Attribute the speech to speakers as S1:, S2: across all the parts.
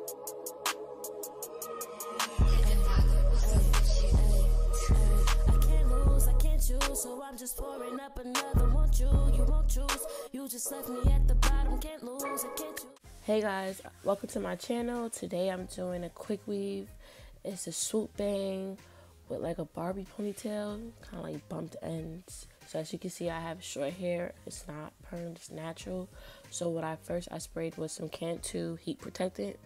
S1: So I'm just pouring up another. Want you won't choose. You just left me at the bottom. Can't lose, I can't choose. Hey guys, welcome to my channel. Today I'm doing a quick weave. It's a swoop bang with like a Barbie ponytail, kind of like bumped ends. So as you can see, I have short hair. It's not permed, it's natural. So what I sprayed was some Cantu Heat protectant,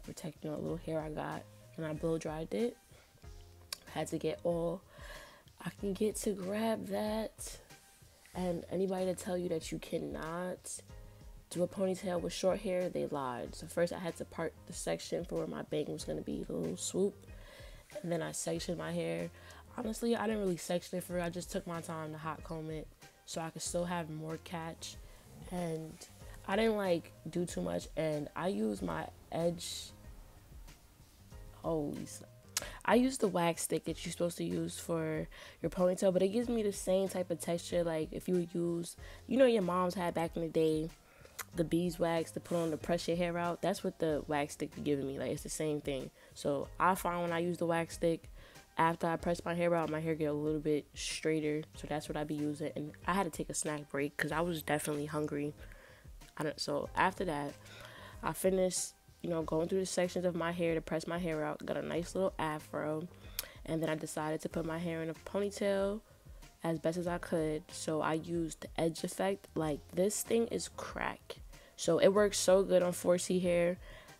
S1: protecting the little hair I got, and I blow dried it. Had to get all I can get to grab that. And anybody to tell you that you cannot do a ponytail with short hair, they lied. So first I had to part the section for where my bang was going to be, the little swoop. And then I sectioned my hair. Honestly, I didn't really section it for real. I just took my time to hot comb it so I could still have more catch. And I didn't like do too much. And I used my edge. Holy snap. I use the wax stick that you're supposed to use for your ponytail, but it gives me the same type of texture like if you would use, you know, your moms had back in the day, the beeswax to put on to press your hair out. That's what the wax stick be giving me. Like, it's the same thing. So I find when I use the wax stick, after I press my hair out, my hair get a little bit straighter. So that's what I be using. And I had to take a snack break because I was definitely hungry. So after that, I finished, you know, going through the sections of my hair to press my hair out. Got a nice little afro. And then I decided to put my hair in a ponytail as best as I could. So I used the edge effect. Like, this thing is crack. So it works so good on 4C hair.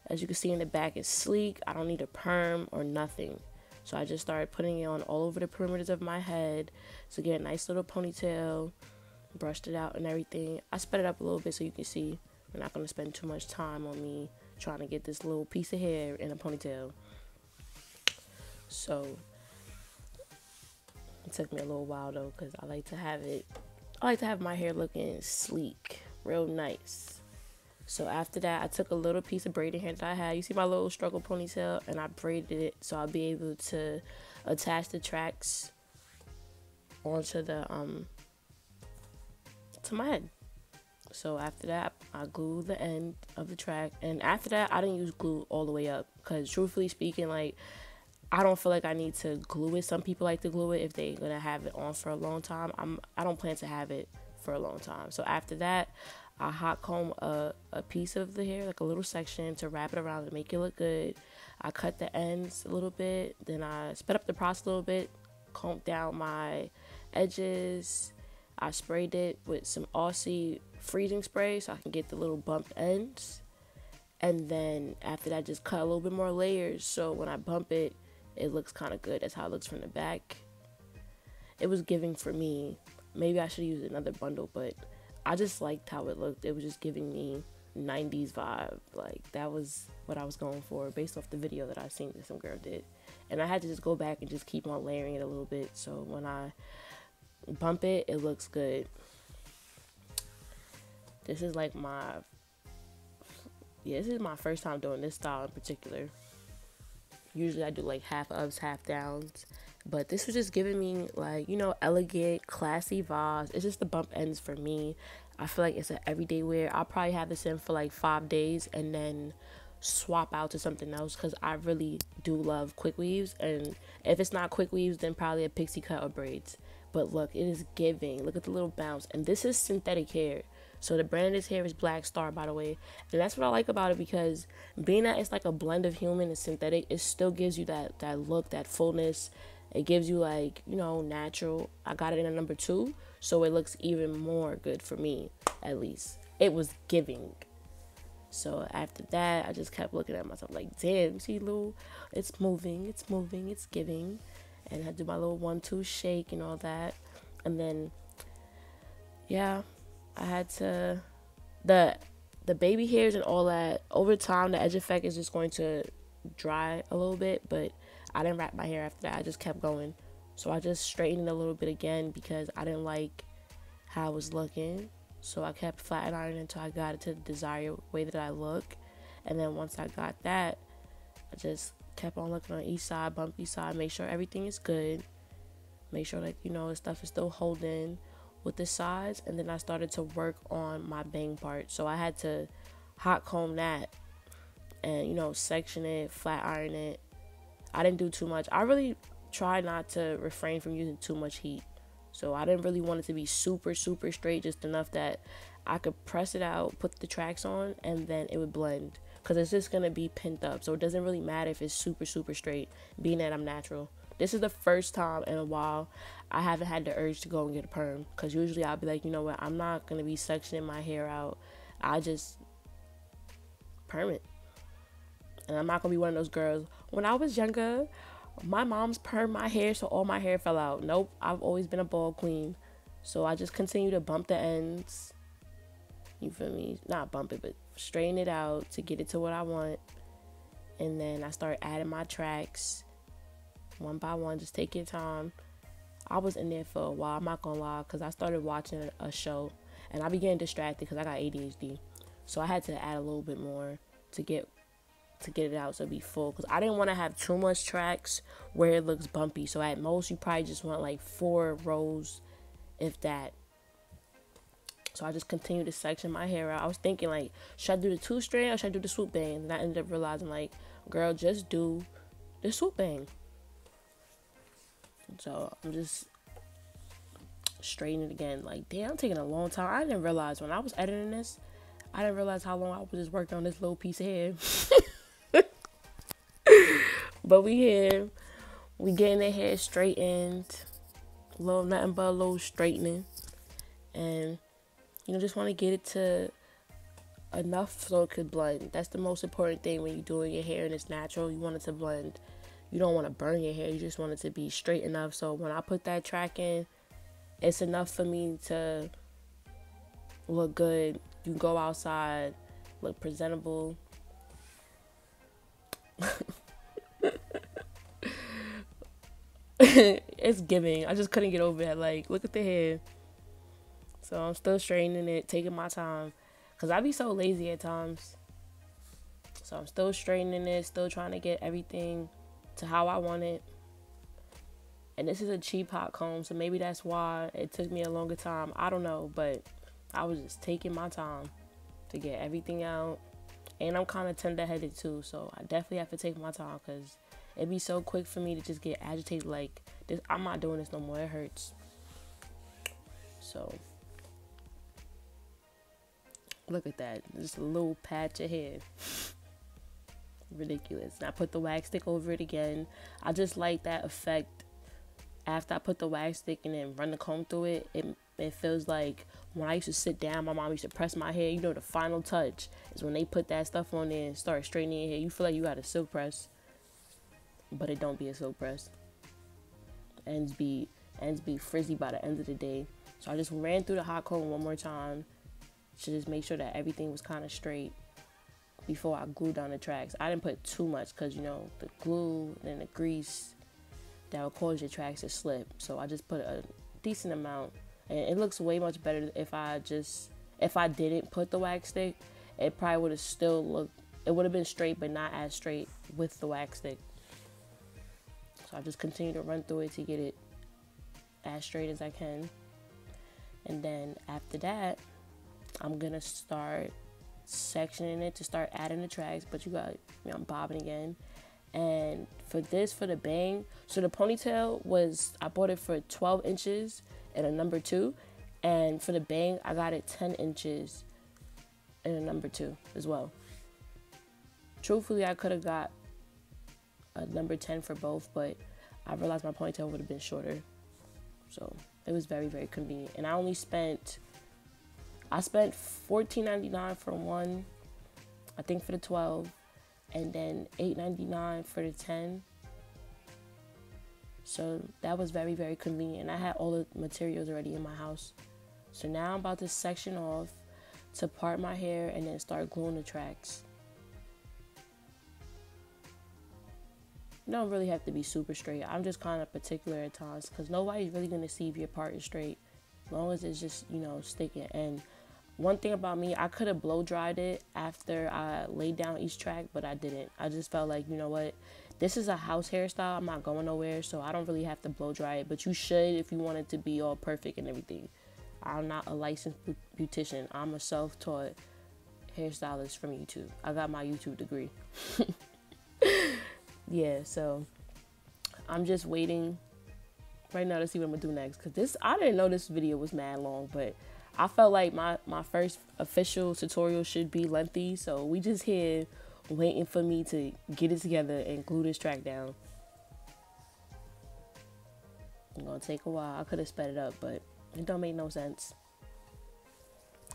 S1: As you can see in the back, it's sleek. I don't need a perm or nothing. So I just started putting it on all over the perimeters of my head to get a nice little ponytail. Brushed it out and everything. I sped it up a little bit so you can see. We're not going to spend too much time on me trying to get this little piece of hair in a ponytail. So it took me a little while though, because I like to have my hair looking sleek, real nice. So after that, I took a little piece of braiding hair that I had. You see my little struggle ponytail, and I braided it so I'll be able to attach the tracks onto the to my head. So after that, I glued the end of the track. And after that, I didn't use glue all the way up. Because truthfully speaking, like, I don't feel like I need to glue it. Some people like to glue it if they're going to have it on for a long time. I don't plan to have it for a long time. So after that, I hot comb a piece of the hair, like a little section, to wrap it around to make it look good. I cut the ends a little bit. Then I sped up the process a little bit. Combed down my edges. I sprayed it with some Aussie freezing spray so I can get the little bumped ends. And then after that, just cut a little bit more layers so when I bump it, it looks kind of good. That's how it looks from the back. It was giving for me. Maybe I should use another bundle, but I just liked how it looked. It was just giving me 90's vibe. Like, that was what I was going for based off the video that I seen that some girl did. And I had to just go back and just keep on layering it a little bit so when I bump it, it looks good. This is like this is my first time doing this style in particular. Usually I do like half ups, half downs, but this was just giving me, like, you know, elegant, classy vibes. It's just the bump ends for me. I feel like it's an everyday wear. I'll probably have this in for like 5 days and then swap out to something else because I really do love quick weaves. And if it's not quick weaves, then probably a pixie cut or braids. But look, it is giving. Look at the little bounce. And this is synthetic hair. So the brand of this hair is Black Star, by the way. And that's what I like about it, because being that it's like a blend of human and synthetic, it still gives you that look, that fullness. It gives you, like, you know, natural. I got it in a number 2, so it looks even more good for me, at least. It was giving. So after that, I just kept looking at myself like, damn, see, little, it's moving, it's moving, it's giving. And I do my little 1-2 shake and all that. And then, yeah, I had to, the baby hairs and all that, over time, the edge effect is just going to dry a little bit, but I didn't wrap my hair after that. I just kept going. So I just straightened a little bit again because I didn't like how it was looking. So I kept flat ironing until I got it to the desired way that I look. And then once I got that, I just kept on looking on each side, bump each side, make sure everything is good. Make sure, like, you know, the stuff is still holding with the sides. And then I started to work on my bang part. So I had to hot comb that and, you know, section it, flat iron it. I didn't do too much. I really tried not to refrain from using too much heat. So I didn't really want it to be super, super straight, just enough that I could press it out, put the tracks on, and then it would blend. Because it's just going to be pinned up. So it doesn't really matter if it's super, super straight, being that I'm natural. This is the first time in a while I haven't had the urge to go and get a perm. Because usually I'll be like, you know what, I'm not going to be sectioning my hair out. I just perm it. And I'm not going to be one of those girls. When I was younger, my mom's permed my hair so all my hair fell out. Nope, I've always been a bald queen. So I just continue to bump the ends. You feel me? Not bump it, but straighten it out to get it to what I want. And then I start adding my tracks one by one. Just take your time. I was in there for a while, I'm not gonna lie, because I started watching a show and I began distracted because I got ADHD. So I had to add a little bit more to get it out so it'd be full, because I didn't want to have too much tracks where it looks bumpy. So at most you probably just want like 4 rows, if that. So I just continued to section my hair out. I was thinking, like, should I do the 2-strand or should I do the swoop bang? And I ended up realizing, like, girl, just do the swoop bang. So I'm just straightening it again. Like, damn, I'm taking a long time. I didn't realize when I was editing this, I didn't realize how long I was just working on this little piece of hair. But we here. We getting the hair straightened. Nothing but a little straightening. And, you know, just want to get it to enough so it could blend. That's the most important thing when you're doing your hair and it's natural. You want it to blend. You don't want to burn your hair. You just want it to be straight enough. So when I put that track in, it's enough for me to look good. You can go outside, look presentable. It's giving. I just couldn't get over it. Like, look at the hair. So I'm still straightening it, taking my time, because I be so lazy at times. So I'm still straightening it, still trying to get everything to how I want it. And this is a cheap hot comb, so maybe that's why it took me a longer time. I don't know, but I was just taking my time to get everything out. And I'm kind of tender-headed too, so I definitely have to take my time, because it'd be so quick for me to just get agitated. Like, this, I'm not doing this no more. It hurts. So look at that. Just a little patch of hair. Ridiculous. And I put the wax stick over it again. I just like that effect. After I put the wax stick and then run the comb through it, it feels like when I used to sit down, my mom used to press my hair. You know, the final touch is when they put that stuff on there and start straightening your hair. You feel like you got a silk press, but it don't be a silk press. Ends be frizzy by the end of the day. So I just ran through the hot comb one more time to just make sure that everything was kind of straight before I glued down the tracks. I didn't put too much because, you know, the glue and the grease, that will cause your tracks to slip. So I just put a decent amount, and it looks way much better if I didn't put the wax stick. It probably would have still looked, it would have been straight, but not as straight with the wax stick. So I just continue to run through it to get it as straight as I can. And then after that, I'm gonna start sectioning it to start adding the tracks, but you got, you know, I'm bobbing again. And for the bang, so the ponytail was, I bought it for 12 inches and a number 2, and for the bang I got it 10 inches and a number 2 as well. Truthfully, I could have got a number 10 for both, but I realized my ponytail would have been shorter, so it was very, very convenient. And I spent $14.99 for one, I think, for the 12, and then $8.99 for the 10. So that was very, very convenient. I had all the materials already in my house. So now I'm about to section off to part my hair and then start gluing the tracks. You don't really have to be super straight. I'm just kind of particular at times because nobody's really going to see if your part is straight, as long as it's just, you know, sticking. And one thing about me, I could have blow dried it after I laid down each track, but I didn't. I just felt like, you know what, this is a house hairstyle. I'm not going nowhere, so I don't really have to blow dry it. But you should if you want it to be all perfect and everything. I'm not a licensed beautician. I'm a self-taught hairstylist from YouTube. I got my YouTube degree. Yeah, so I'm just waiting right now to see what I'm gonna do next. Cause this, I didn't know this video was mad long, but I felt like my first official tutorial should be lengthy. So we just here waiting for me to get it together and glue this track down. It's gonna take a while. I could have sped it up, but it don't make no sense.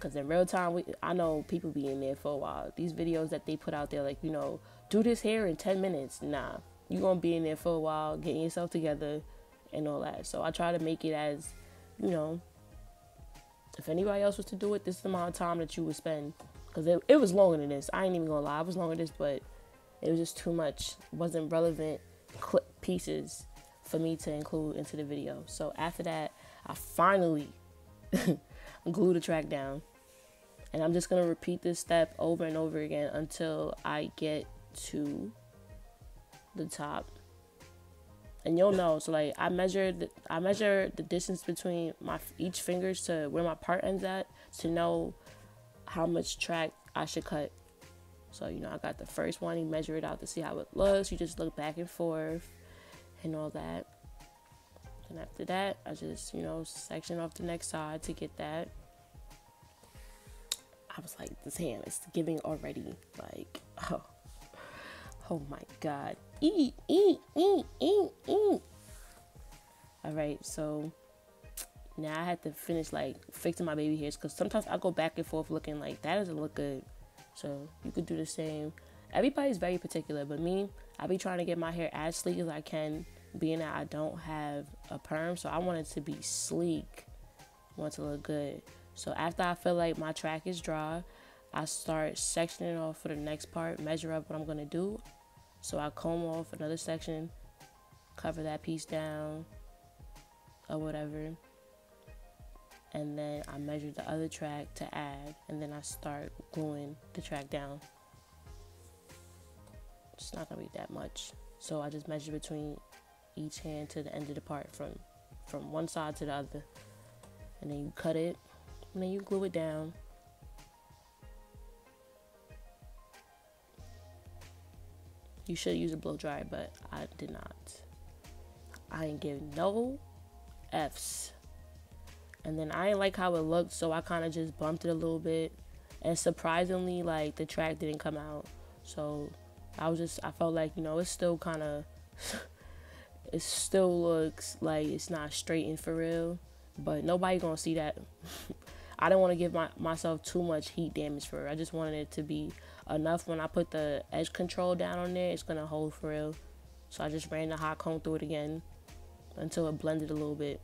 S1: Cause in real time, I know people be in there for a while. These videos that they put out there, like, you know, do this hair in 10 minutes. Nah, you gonna be in there for a while, getting yourself together and all that. So I try to make it as, you know, if anybody else was to do it, this is the amount of time that you would spend. Cause it was longer than this. I ain't even gonna lie, it was longer than this, but it was just too much. Wasn't relevant pieces for me to include into the video. So after that, I finally glue the track down, and I'm just gonna repeat this step over and over again until I get to the top. And you'll know. So like I measure the distance between each fingers to where my part ends at to know how much track I should cut. So, you know, I got the first one, you measure it out to see how it looks. You just look back and forth and all that. And after that, I just, you know, section off the next side to get that. I was like, this hand is giving already. Like, oh my God. All right, so now I had to finish like fixing my baby hairs, because sometimes I go back and forth looking like that doesn't look good. So you could do the same. Everybody's very particular, but me, I be trying to get my hair as sleek as I can, being that I don't have a perm. So I want it to be sleek, I want it to look good. So after I feel like my track is dry, I start sectioning off for the next part, measure up what I'm gonna do. So I comb off another section, cover that piece down or whatever, and then I measure the other track to add, and then I start gluing the track down. It's not gonna be that much, so I just measure between each hand to the end of the part, from one side to the other, and then you cut it, and then you glue it down. You should use a blow dryer, but I did not. I ain't giving no F's. And then I didn't like how it looked, so I kind of just bumped it a little bit. And surprisingly, like, the track didn't come out. So I felt like, you know, it's still kind of, it still looks like it's not straightened for real. But nobody gonna see that. I didn't want to give myself too much heat damage for it. I just wanted it to be enough when I put the edge control down on there, it's gonna hold for real. So I just ran the hot comb through it again until it blended a little bit.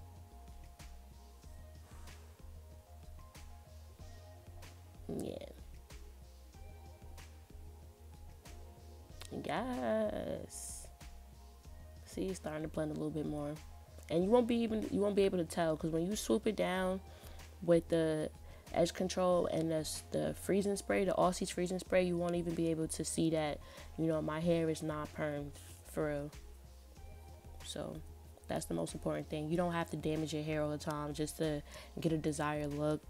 S1: Yeah. Yes. See, it's starting to blend a little bit more. And you won't be able to tell, because when you swoop it down with the edge control and the freezing spray, the Aussie's freezing spray, you won't even be able to see that, you know, my hair is not permed for real. So that's the most important thing. You don't have to damage your hair all the time just to get a desired look.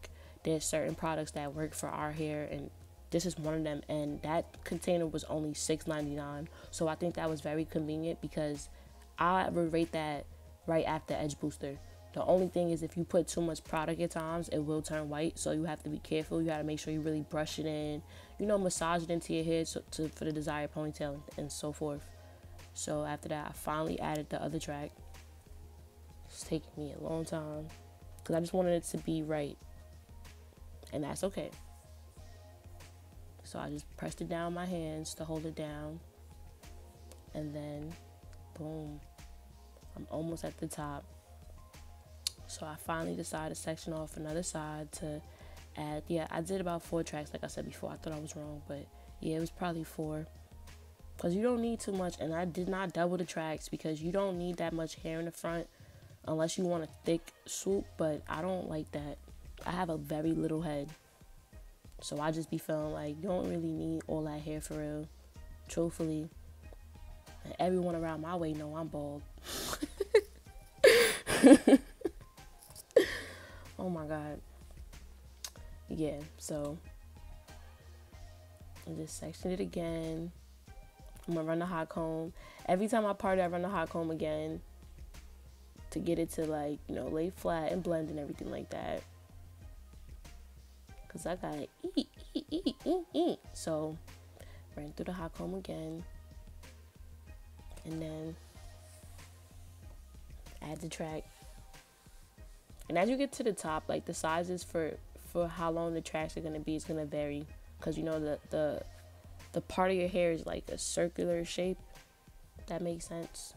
S1: There's certain products that work for our hair, and this is one of them, and that container was only $6.99. So I think that was very convenient, because I would rate that right after Edge Booster. The only thing is, if you put too much product at times, it will turn white. So you have to be careful. You got to make sure you really brush it in, you know, massage it into your hair for the desired ponytail and so forth. So after that, I finally added the other track. It's taking me a long time, because I just wanted it to be right. And that's okay. So I just pressed it down my hands to hold it down. And then, boom. I'm almost at the top. So I finally decided to section off another side to add. Yeah, I did about 4 tracks, like I said before. I thought I was wrong, but yeah, it was probably 4. Because you don't need too much. And I did not double the tracks, because you don't need that much hair in the front unless you want a thick swoop. But I don't like that. I have a very little head. So I just be feeling like you don't really need all that hair for real. Truthfully. And everyone around my way know I'm bald. Oh my God. Yeah, so and just section it again. I'm gonna run the hot comb. Every time I part it, I run the hot comb again to get it to, like, you know, lay flat and blend and everything like that. Cause I gotta eat. So ran through the hot comb again, and then add the track. And as you get to the top, like, the sizes for how long the tracks are gonna be is gonna vary, cause you know the part of your hair is like a circular shape. That makes sense.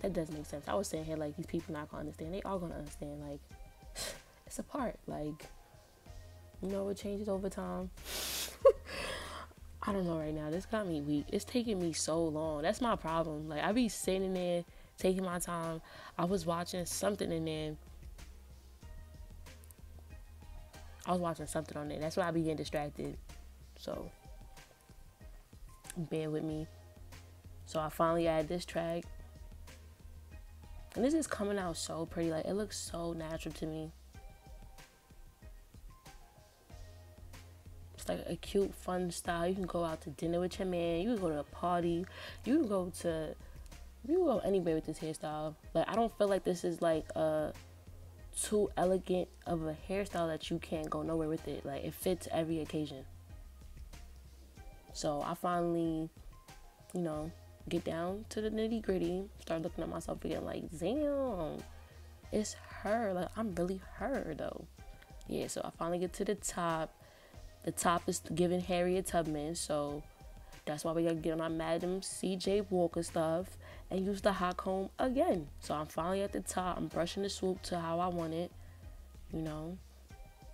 S1: That does make sense. I was saying here, like, these people not gonna understand. They are gonna understand. Like, it's a part. Like, you know, it changes over time. I don't know right now. This got me weak. It's taking me so long. That's my problem. Like, I be sitting there, taking my time. I was watching something in there. I was watching something on there. That's why I be getting distracted. So, bear with me. So, I finally added this track. And this is coming out so pretty. Like, it looks so natural to me. It's like a cute, fun style. You can go out to dinner with your man. You can go to a party. You can go anywhere with this hairstyle. Like, I don't feel like this is like too elegant of a hairstyle that you can't go nowhere with it. Like, it fits every occasion. So I finally, you know, get down to the nitty gritty, start looking at myself again, like, damn, it's her. Like, I'm really her though. Yeah, so I finally get to the top. The top is giving Harriet Tubman, so that's why we gotta get on our Madam CJ Walker stuff and use the hot comb again. So I'm finally at the top. I'm brushing the swoop to how I want it, you know.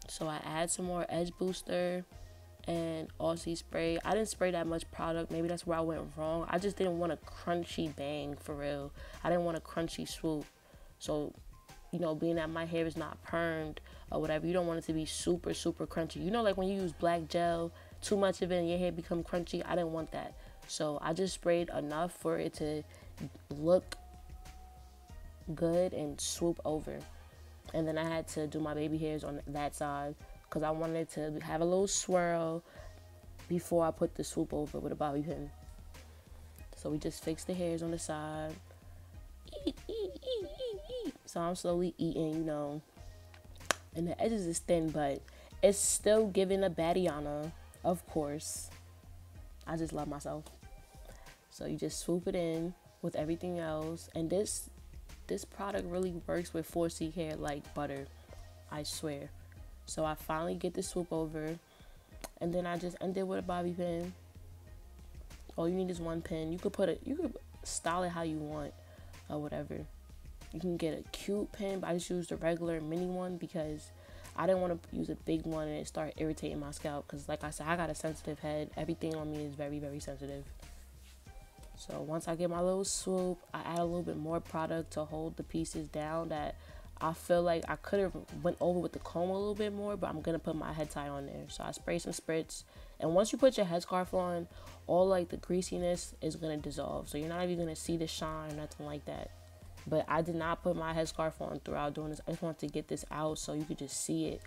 S1: So I add some more edge booster and Aussie spray. I didn't spray that much product. Maybe that's where I went wrong. I just didn't want a crunchy bang, for real. I didn't want a crunchy swoop. So, you know, being that my hair is not permed or whatever, you don't want it to be super, super crunchy. You know, like when you use black gel, too much of it and your hair become crunchy. I didn't want that. So I just sprayed enough for it to look good and swoop over. And then I had to do my baby hairs on that side because I wanted to have a little swirl before I put the swoop over with a bobby pin. So we just fixed the hairs on the side. So I'm slowly eating, you know. And the edges is thin, but it's still giving a Badiana, of course. I just love myself. So you just swoop it in with everything else. And this product really works with 4C hair like butter, I swear. So I finally get the swoop over, and then I just end it with a bobby pin. All you need is one pin. You could style it how you want or whatever. You can get a cute pin, but I just used a regular mini one because I didn't want to use a big one and it start irritating my scalp. Because like I said, I got a sensitive head. Everything on me is very, very sensitive. So once I get my little swoop, I add a little bit more product to hold the pieces down that I feel like I could have went over with the comb a little bit more, but I'm going to put my head tie on there. So I spray some spritz. And once you put your headscarf on, all like the greasiness is going to dissolve. So you're not even going to see the shine or nothing like that. But I did not put my headscarf on throughout doing this. I just wanted to get this out so you could just see it.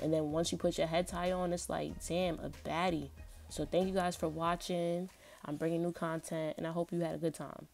S1: And then once you put your head tie on, it's like, damn, a baddie. So thank you guys for watching. I'm bringing new content, and I hope you had a good time.